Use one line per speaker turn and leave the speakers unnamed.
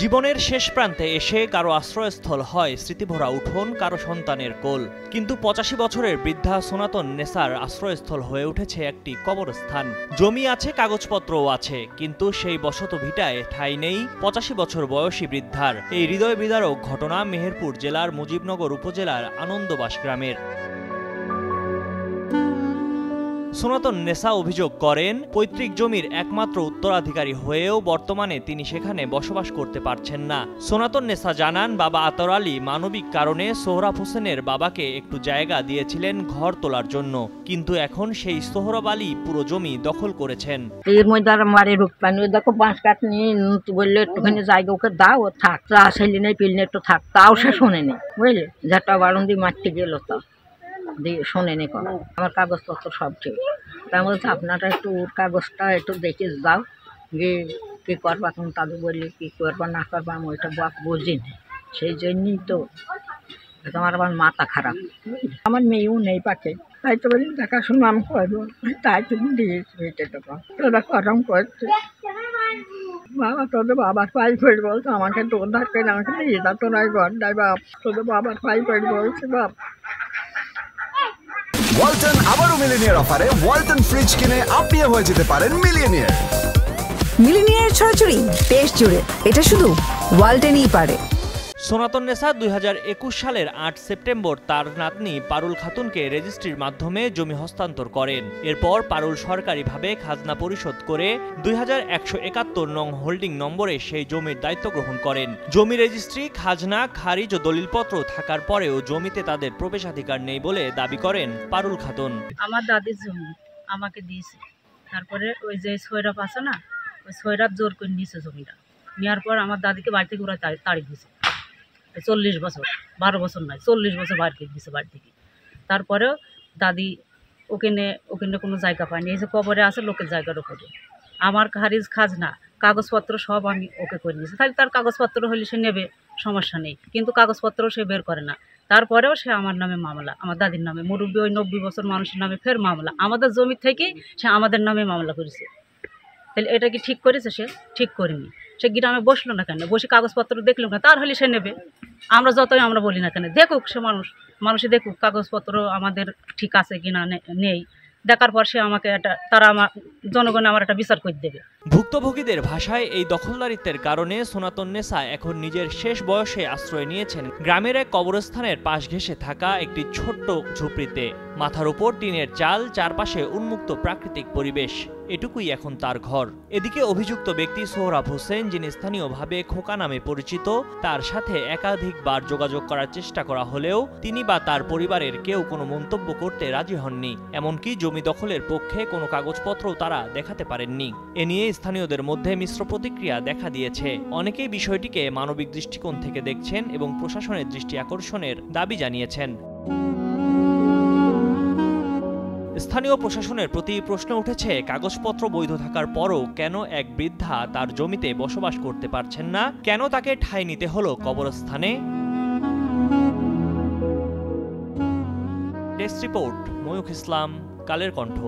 জীবনের শেষ প্রান্তে এসে কারো আশ্রয়স্থল হয় স্মৃতিভরা উঠোন, কারো সন্তানের কোল। কিন্তু ৮৫ বছরের বৃদ্ধা সনাতন নেসার আশ্রয়স্থল হয়ে উঠেছে একটি কবরস্থান। জমি আছে, কাগজপত্রও আছে, কিন্তু সেই বসত ভিটায় ঠাঁই নেই ৮৫ বছর বয়সী বৃদ্ধার। এই হৃদয় বিদারক ঘটনা মেহেরপুর জেলার মুজিবনগর উপজেলার আনন্দবাস গ্রামের। সনাতন নেসা অভিযোগ করেন, পৈতৃক জমির একমাত্র উত্তরাধিকারী হয়েও বর্তমানে তিনি সেখানে বসবাস করতে পারছেন না। সনাতন নেসা জানান, বাবা আতর আলী মানবিক কারণে সোহরাব হোসেনের বাবাকে একটু জায়গা দিয়েছিলেন ঘর তোলার জন্য, কিন্তু এখন সেই সোহরাব আলী পুরো জমি দখল করেছেন।
এর মধ্যে আর মারে রূপপানি দেখো বাঁশ কাঠ নিয়ে বললে একটুখানি জায়গা ওকে দাও, ও থাক, আসলে নেই পিলনে একটু থাক, তাও সে শোনেনি, বুঝলে, যাটা বারুন্দি মারতে গেল তা শোনেনি কোনো। আমার কাগজপত্র সব ঠিক, তা বলছে আপনারা একটু ওর কাগজটা একটু দেখে যাও, গিয়ে কী করবা, তখন তাদের বললে কী করবা না করবা আমি ওইটা বাপ বুঝিনি। সেই জন্যই তো আমার আবার মাথা খারাপ। আমার মেয়েও নেই পাখে, তাই তো বলি দেখাশোনা আমি করবো, তাই তুমি দিয়েছি এটা, তোরা করম করছে। বাবা তোদের বাবার পাই ফের বলছে আমাকে তো উদ্ধার করে আমাকে নিয়ে যা, তোরা ঘর দেয় বাপ, তোদের বাবার পাই ফের বলছে বাপ।
ওয়ালটন আবারও মিলিনিয়ার অফারে ওয়ালটন ফ্রিজ কিনে আপনিও হয়ে যেতে পারেন মিলিয়নিয়ার।
মিলিনিয়ার ছড়াছড়ি দেশ জুড়ে, এটা শুধু ওয়ালটনই পারে।
সনাতন নেসা ২০২১ সালের ৮ সেপ্টেম্বর তার নাতনি পারুল খাতুনকে রেজিস্ট্রির মাধ্যমে জমি হস্তান্তর করেন। এরপর পারুল সরকারিভাবে খাজনা পরিশোধ করে ২১৭১ নং হোল্ডিং নম্বরে সেই জমির দায়িত্ব গ্রহণ করেন। জমি রেজিস্ট্রি, খাজনা খারিজ ও দলিলপত্র থাকার পরেও জমিতে তাদের প্রবেশাধিকার নেই বলে দাবি করেন পারুল খাতুন।
আমার দাদির জমি আমাকে দিয়েছে, তারপরে ওই যে সৈরাব আছে না, ওই সৈরাব জোর করে নিয়েছে জমিটা, নেওয়ার পর আমার দাদিকে বাড়ি থেকে ওরা তাড়ি দিয়েছে। ৪০ বছর, ১২ বছর নয়, ৪০ বছর বাইরে করে দিয়েছে বাড়ি থেকে। তারপরেও দাদি ওখানে কোনো জায়গা পায়নি, এই যে কবরে আছে লোকের জায়গার ওপরে। আমার খারিজ খাজনা কাগজপত্র সব আমি ওকে করে নিয়েছি, তাহলে তার কাগজপত্র হলে সে নেবে, সমস্যা নেই, কিন্তু কাগজপত্র সে বের করে না। তারপরেও সে আমার নামে মামলা, আমার দাদির নামে, মুরব্বী ওই ৯০ বছর মানুষের নামে ফের মামলা, আমাদের জমি থেকেই সে আমাদের নামে মামলা করেছে। তাহলে এটা কি ঠিক করেছে? সে ঠিক করেনি। সে গ্রামে বসলো না কেন, বসে কাগজপত্র দেখলো না, তার হলে সে নেবে। আমরা যতই আমরা বলি না কেন, দেখুক সে মানুষে দেখুক কাগজপত্র আমাদের ঠিক আছে কিনা নেই, দেখার পর সে আমাকে আমার জনগণ আমার একটা বিচার করে দেবে।
ভুক্তভোগীদের ভাষায় এই দখলদারিত্বের কারণে সনাতন নেসা এখন নিজের শেষ বয়সে আশ্রয় নিয়েছেন গ্রামের এক কবরস্থানের পাশ ঘেঁষে থাকা একটি ছোট্ট ঝুপড়িতে। মাথার উপর টিনের চাল, চারপাশে উন্মুক্ত প্রাকৃতিক পরিবেশ, এটুকুই এখন তার ঘর। এদিকে অভিযুক্ত ব্যক্তি সোহরাব হোসেন, যিনি স্থানীয়ভাবে খোকা নামে পরিচিত, তার সাথে একাধিকবার যোগাযোগ করার চেষ্টা করা হলেও তিনি বা তার পরিবারের কেউ কোনো মন্তব্য করতে রাজি হননি। এমনকি জমি দখলের পক্ষে কোনো কাগজপত্রও তারা দেখাতে পারেননি। এ নিয়ে স্থানীয়দের মধ্যে মিশ্র প্রতিক্রিয়া দেখা দিয়েছে। অনেকেই বিষয়টিকে মানবিক দৃষ্টিকোণ থেকে দেখছেন এবং প্রশাসনের দৃষ্টি আকর্ষণের দাবি জানিয়েছেন। স্থানীয় প্রশাসনের প্রতি প্রশ্ন উঠেছে, কাগজপত্র বৈধ থাকার পরও কেন এক বৃদ্ধা তার জমিতে বসবাস করতে পারছেন না? কেন তাকে ঠাঁই নিতে হলো কবরস্থানে? ডেস্ক রিপোর্ট, ময়ূখ ইসলাম, কালের কণ্ঠ।